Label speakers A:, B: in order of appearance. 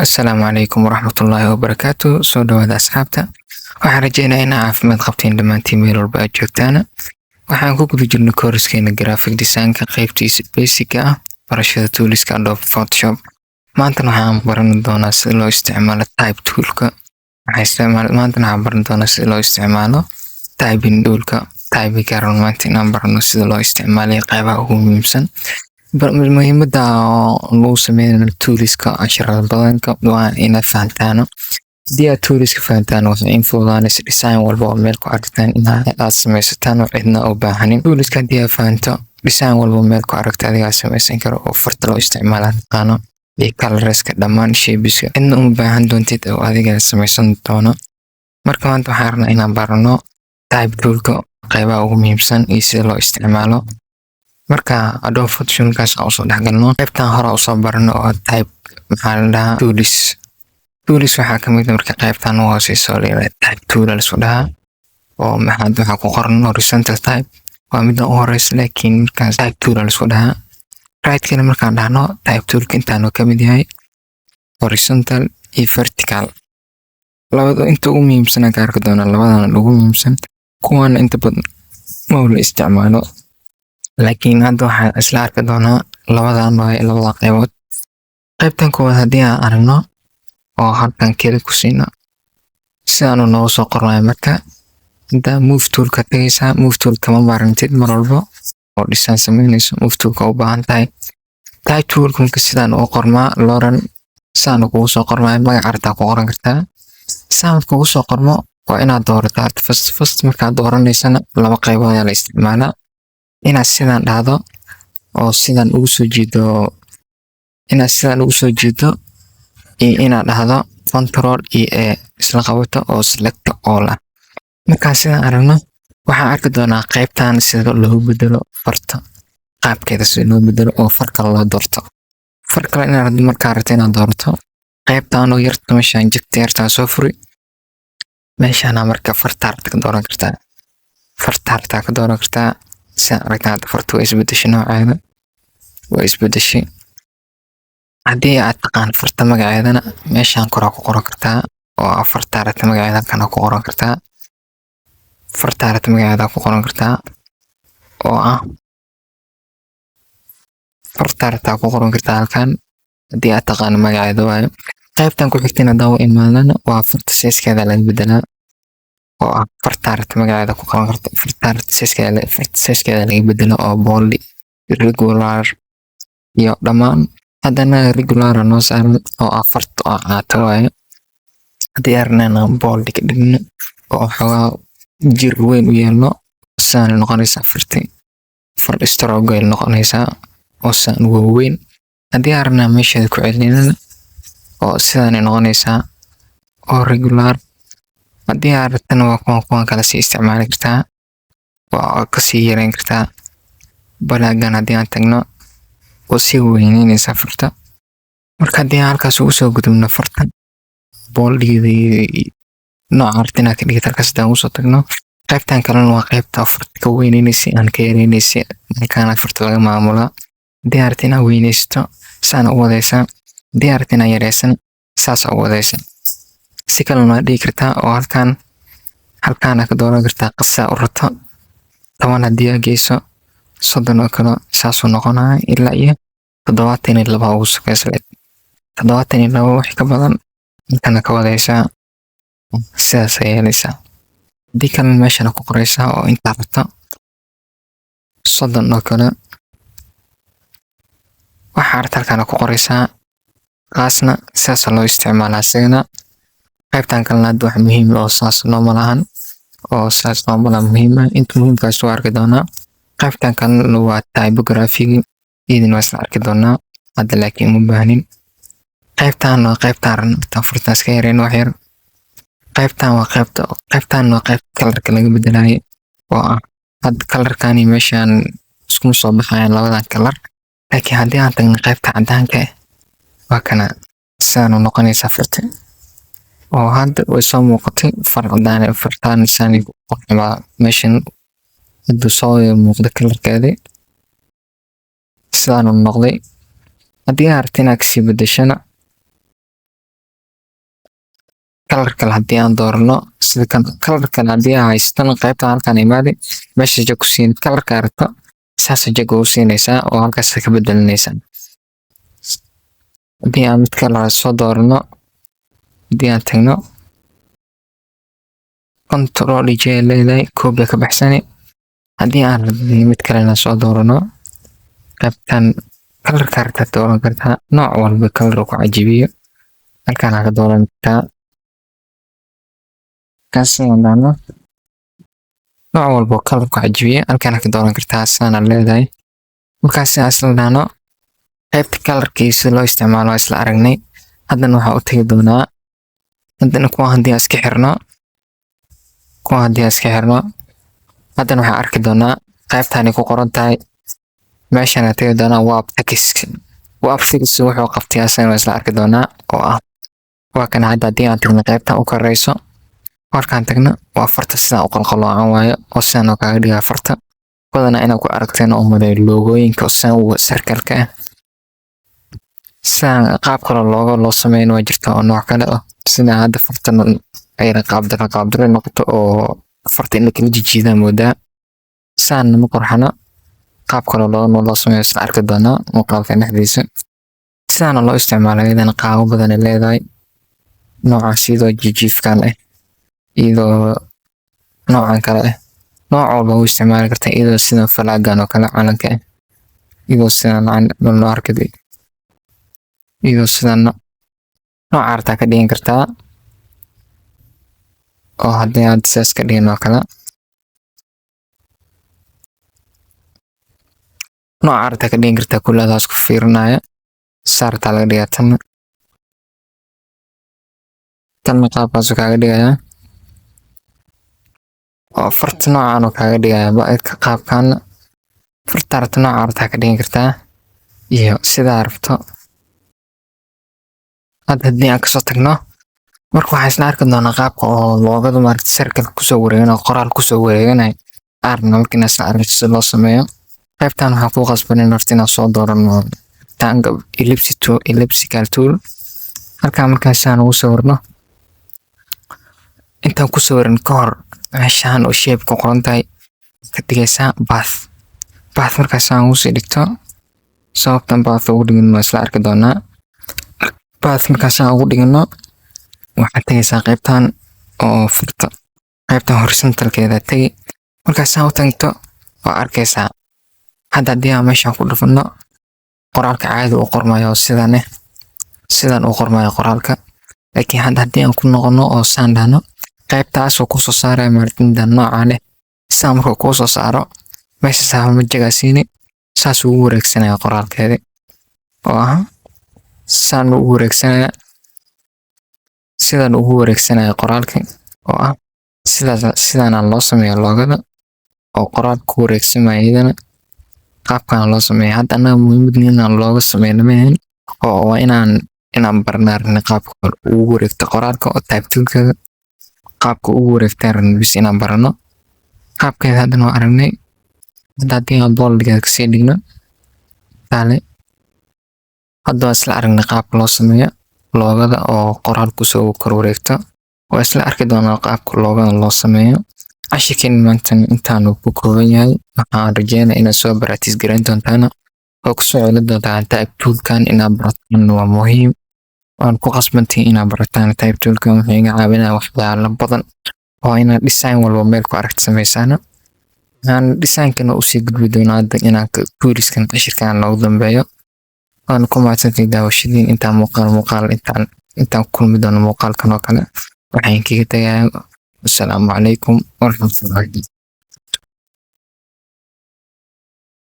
A: Asalaamu calaykum waraxmatullaahi wabarakaatu. Soo dhawaada asxaabta. Waxaan rajeynayaa in caafimaad qabtiin dhammaantiin meel walba aad joogtaan. Waxaan ku guda jirnay koorskeena graphic design-ka qaybtiisa basic ah, barashada toolska Adobe Photoshop. Maanta waxaan baran doonaa sida loo isticmaalo type toolka. Maanta waxaan baran doonaa sida loo isticmaalo typing toolka. Typing-ka maanta inaan barano sida loo isticmaalo qaybaha ugu muhiimsan. muhiimada lagu sameynayo toolska casharada badanka waa inaad fahantaan. Haddii aad toolska fahantaan waxay in fududaanaysa design walba oo meel ku aragtaan inaad samaysataan oo cidna u baahanin. Toolska haddii aad fahanto design walba meel ku aragta adiga samaysan karo oo farta loo isticmaalo taqaano iyo colorska dhammaan shapeska cidna uma baahan doontid oo adiga samaysan doono. Marka maanta waxaan rabnaa inaan barano type toolka qaybaha ugu muhiimsan iyo sida loo isticmaalo. Marka Adobe Photoshop kaas aan soo dhaxgalno qaybtan hore soo barano oo type maxaa la dhahaa tools waxaa kamid ah marka qaybtan oo hooseyso leeyahay type tool la soo dhahaa oo waxa ku qoran horizontal type waa mid u horeysa laakiin markaas type tool la soo dhahaa right kana markaan dhahno type toolka intaan oo kamid yahay horizontal iyo vertical labada inta ugu muhiimsan ka arki doona labadan ugu muhiimsan kuwan inta badan ma la isticmaalo laakiin hadda waxaan isla arki doonaa labada qaybood. Qaybtan koowaad haddii aan aragno oo halkan keli ku siino sidaan noo soo qornay marka inta move toolka tagaysa move toolka ma baarantid mar walba oo design sameynayso move toolka u baahan tahay type toolka marka sidaan u qormaa looran saan ugu soo qormay magac arta ku qoran kartaa saan ugu soo qormo waa inaad doorataa first markaad dooraneysana laba qaybood ayaa la isticmaalaa inaad sidaan dhahdo oo sidaan ugu soo jeedo iyo inaad dhahdo control e isla qabato oo select all ah. Markaan sidaan aragno waxaan arki doonaa qaybtan sida loo bedelo farta qaabkeeda sida loo bedelo oo far kale loo doorto. Far kale inaad markaa rabto inaad doorto qaybtan oo yarta meeshaan jigteerta soo furi meeshaan marka farta ka dooran kartaa farta ka dooran kartaa saan aragtaa farta way isbedeshay nooceeda way isbedeshay. Haddii aad taqaan farta magaceedana meeshaan kor ku qoran kartaa oo farta aragta magaceeda kana ku qoran kartaa farta aragta magaceeda ku qoran kartaa oo farta aragta ku qoran kartaa halkan haddii aad taqaan magaceeda waayo. Qaybtan ku xigtana daawo imaadana waa farta sizekeeda laga bedelaa oo farta aragta magaceeda ku qoran kartaa farta aragta sizekeeda laga bedelo oo bold regular iyo dhammaan haddana regular noo saaran oo farta oo caato waayo. haddii arnana bold ka dhigno oo xogaa jir weyn u yeelno saan noqonaysa far stroke noqonaysa oo saan weyn. haddii arna meesha ku celinayna oo sidaan noqonaysa oo regular. haddii aragtana waa kuwan kala sii isticmaali kartaa waa ka sii yareyn kartaa balaagan haddii aan tagno oo sii weynaynaysa farta. Marka haddii halkaas ugu soo gudubno farta boldigeeda nooca aragtina ka dhigta halkaas haddaan usoo tagno qaybtan kalena waa qaybta farta ka weynaynaysa aan ka yareynaysa halkaan farta laga maamulaa. haddii aragtina weynaysto saan u wadaysa haddii aragtina yareysan saas u wadaysa. si kale ma dhigi kartaa oo halkaan ka dooran kartaa qasa u rato 10 haddii aad geyso 30 oo kale saas u noqonaa ilaa iyo 72 ugu sokaysa 72 wax ka badan intana ka wadaysa sidaas ay yeelaysaa. haddii kale meeshan ku qoraysa oo inta rato 30 oo kale waxa halkaan ku qoraysa qaasna sidaas loo isticmaalaa isagana. qaybtan kalena hadda wax muhiim oo saas noo malahan oo saas noo malahan muhiim ah inta muhiimkaas soo arki doonaa. qaybtan kalena waa typography idin waa arki doonaa hadda laakiin ma baahanin. qaybtan waa qaybtan farta iska yareen wax yar. qaybtan waa qayb colorka laga bedelayo oo hadda colorkani meeshaan isku soo baxayaan labadan color laakiin haddii aan tagno qaybta cadaanka waa kana sidaan noqonaysa farta oo hadda way soo muuqatay farqadaan fartaan saan qoqba meeshan hadda soo muuqda colorkeeda sidaan noqday. haddii aragtina ka sii bedeshana color kale haddii aan doorno sida kan color kale haddii aan haysatana qaybta halkan imaadi meesha jag ku siin colorka aragto saas jag u siinaysaa oo halkaas ka bedelinaysaa. haddii aan mid kale soo doorno haddii aan tagno control j leedahay koobiga ka baxsani haddii aan rabno mid kalena soo doorno qaybtan colorka aragta dooran kartaa nooc walba color ku cajibiyo halkaan ka dooran kartaa kaasina nooc walba color ku cajibiyo halkaan ka dooran kartaa sana leedahay markaas aslan qaybta colorkiisa loo isticmaalo isla aragnay haddana waxa u tagi doonaa haddana kuwa haddii iska xirno haddana waxa arki doonaa qaybtani ku qoran tahay meeshana tagi doonaa waa text wuxuu qabtay asana isla arki doonaa oo ah waa kan hadda haddii aan tagno qaybta u koreyso markaan tagno waa farta sida u qalqaloocan waayo oo sidaan kaaga dhigaa farta badanaa inaad ku aragteen oo maday loogooyinka oo u circle-ka ah sidaan qaab kale loo sameyn waa jirta oo nooc kale ah sida hadda fartan ayna qaabdaro noqoto oo farta in la kala jijiida moodaa sidaan ma qurxana qaab kale loo sameeyo isla arki doonaa muuqaalka dhexdiisa sidaan loo isticmaalo iyadana qaabo badan ay leedahay nooca sidoo jijiifkan ah iyadoo noocan kale ah nooc walba u isticmaali kartaa iyadoo sida falaagan oo kale calanka ah iyadoo sidaan loo arkay iyadoo sidaan nooc arta ka dhigan kartaa oo haddii aad sidaas ka dhigin oo kale nooc arta ka dhigan kartaa kulladaas ku fiirinaya saarta laga dhigaa tan qaabkaas kaaga dhigayaa oo farta noocan oo kaaga dhigayaa baadka qaabkan farta arta nooc arta ka dhigan kartaa iyo sida rabto haddii aan kasoo tagno marka waxaan isla arki doonaa qaabka oo loogada maaragtay circle kusoo wareeganayo qoraal kusoo wareeganayo arna markii isla arki sida loo sameeyo qaybtan waxaan ku qasbanin horta inaan soo doorano tanga elliptical tool halkaan markaasaan ugu sawirno intaan ku sawirin ka hor meeshaan oo shape ku qoran tahay ka dhigaysaa path markaasaan ugu sii dhigto sababtan path ugu dhigno isla arki doonaa path markaasaan ugu dhigno waxaad tagaysaa qaybtan oo furta qaybtan horizontalkeeda tagi markaasaan u tagto oo arkaysaa hadda haddii aan meeshaan ku dhufano qoraalka caadi u qormayo sidan u qormayo qoraalka laakiin hadda haddii aan ku noqono oo saan dhahno qaybtaas oo kusoo saaraya maalinta nooca leh sidaa markuu kuu soo saaro meesha saama jagaasiini saas ugu wareegsanaya qoraalkeeda oo ah saan ugu wareegsanaya sidan ugu wareegsanaya qoraalka oo ah sidaana loo sameeyo loogada oo qoraalka ku wareegsamaya iyadana qaabkan loo sameeyo hadda anaga muhiimadna inaan looga sameyno maahan oo waa inaan barnaarna qaabka ugu wareegto qoraalka oo type toolkeeda qaabka ugu wareegtaan bis inaan barano qaabkeeda haddana waa aragnay hadda haddii aan booldigeeda kasii dhigno taale hadda waa isla aragnay qaabka loo sameeyo loogada oo qoraal kusoo kor wareegto waa isla arki doonaa qaabka loogada loo sameeyo cashirkeen maanta intaanu ku kooban yahay waxaan rajeynaa inaad soo baraatiis garan doontaan oo kusoo celin doontaan type toolkan inaad barataan waa muhiim waan ku qasbantii inaad barataan type toolkan wuxuu iga caawinaya waxyaalo badan oo inaad design walba meel ku aragti samaysaan aan designkana usii gudbi doonaa hadda inaan tuuliskan cashirkan loogu dambeeyo waan ku mahadsantahay daawashadiin intaan muuqaal intaan kulmi doono muuqaalkan oo kale waxaan kaga tagayaa assalaamu calaykum waraxmatullaahi